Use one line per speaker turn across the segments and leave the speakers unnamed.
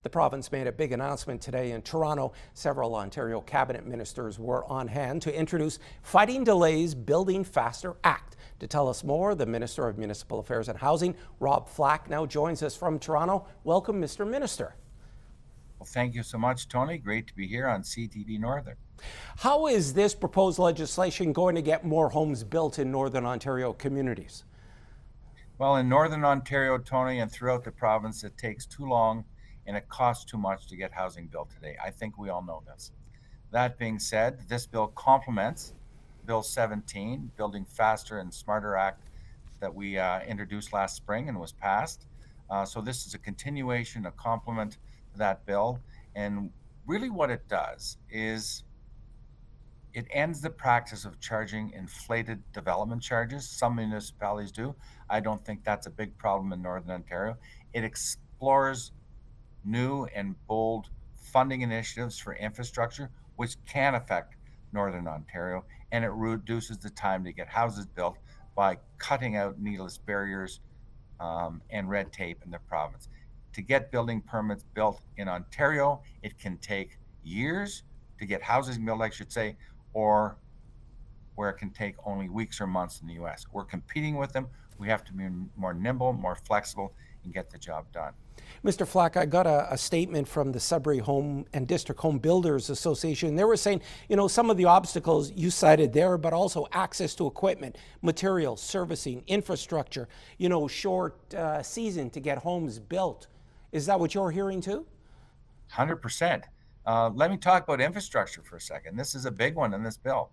The province made a big announcement today in Toronto. Several Ontario cabinet ministers were on hand to introduce Fighting Delays, Building Faster Act. To tell us more, the Minister of Municipal Affairs and Housing, Rob Flack, now joins us from Toronto. Welcome, Mr. Minister.
Well, thank you so much, Tony. Great to be here on CTV Northern.
How is this proposed legislation going to get more homes built in Northern Ontario communities?
Well, in Northern Ontario, Tony, and throughout the province, it takes too long and it costs too much to get housing built today. I think we all know this. That being said, this bill complements Bill 17, Building Faster and Smarter Act, that we introduced last spring and was passed. So this is a continuation, a complement to that bill. And really what it does is it ends the practice of charging inflated development charges. Some municipalities do. I don't think that's a big problem in Northern Ontario. It explores new and bold funding initiatives for infrastructure, which can affect Northern Ontario, and it reduces the time to get houses built by cutting out needless barriers and red tape in the province. To get building permits built in Ontario, it can take years to get houses built, I should say, or where it can take only weeks or months in the US. We're competing with them. We have to be more nimble, more flexible, and get the job done.
Mr. Flack, I got a statement from the Sudbury Home and District Home Builders Association. They were saying, some of the obstacles you cited there, but also access to equipment, materials, servicing, infrastructure, short season to get homes built. Is that what you're hearing too?
100%. Let me talk about infrastructure for a second. This is a big one in this bill.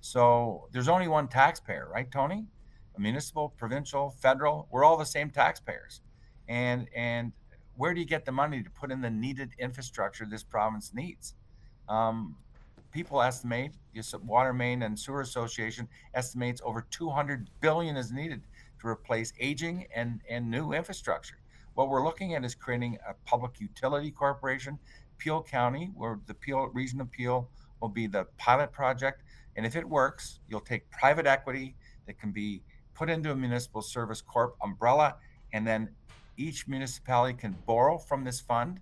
So there's only one taxpayer, right, Tony? Municipal, provincial, federal, we're all the same taxpayers. And where do you get the money to put in the needed infrastructure this province needs? People estimate, Water Main and Sewer Association estimates over $200 billion is needed to replace aging and new infrastructure. What we're looking at is creating a public utility corporation, Peel County, where the region of Peel will be the pilot project. And if it works, you'll take private equity that can be put into a municipal service corp umbrella, and then each municipality can borrow from this fund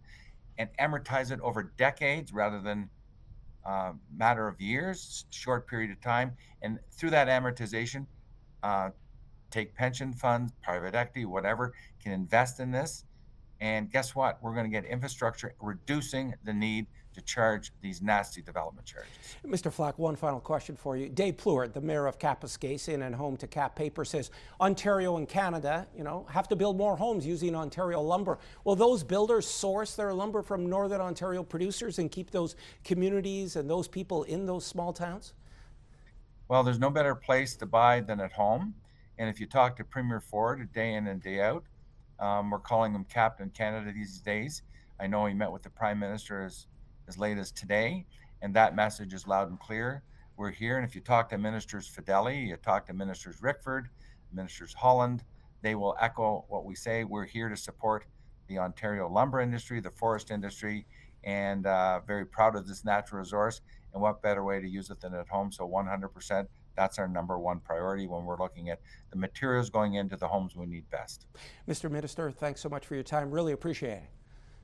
and amortize it over decades rather than a matter of years, short period of time. And through that amortization, take pension funds, private equity, whatever, can invest in this. And guess what? We're going to get infrastructure, reducing the need to charge these nasty development charges.
Mr. Flack, one final question for you. Dave Plewart, the mayor of Kapuskasing and home to Cap Paper, says Ontario and Canada, have to build more homes using Ontario lumber. Will those builders source their lumber from Northern Ontario producers and keep those communities and those people in those small towns?
Well, there's no better place to buy than at home. And if you talk to Premier Ford day in and day out, we're calling him Captain Canada these days. I know he met with the Prime Minister as late as today, and that message is loud and clear. We're here, and if you talk to Ministers Fedeli, you talk to Ministers Rickford, Ministers Holland, they will echo what we say. We're here to support the Ontario lumber industry, the forest industry, and very proud of this natural resource. And what better way to use it than at home? So 100%, that's our number one priority when we're looking at the materials going into the homes we need best.
Mr. Minister, thanks so much for your time. Really appreciate it.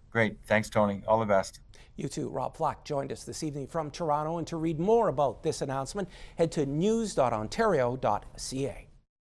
Great. Thanks, Tony. All the best.
You too. Rob Flack joined us this evening from Toronto. And to read more about this announcement, head to news.ontario.ca.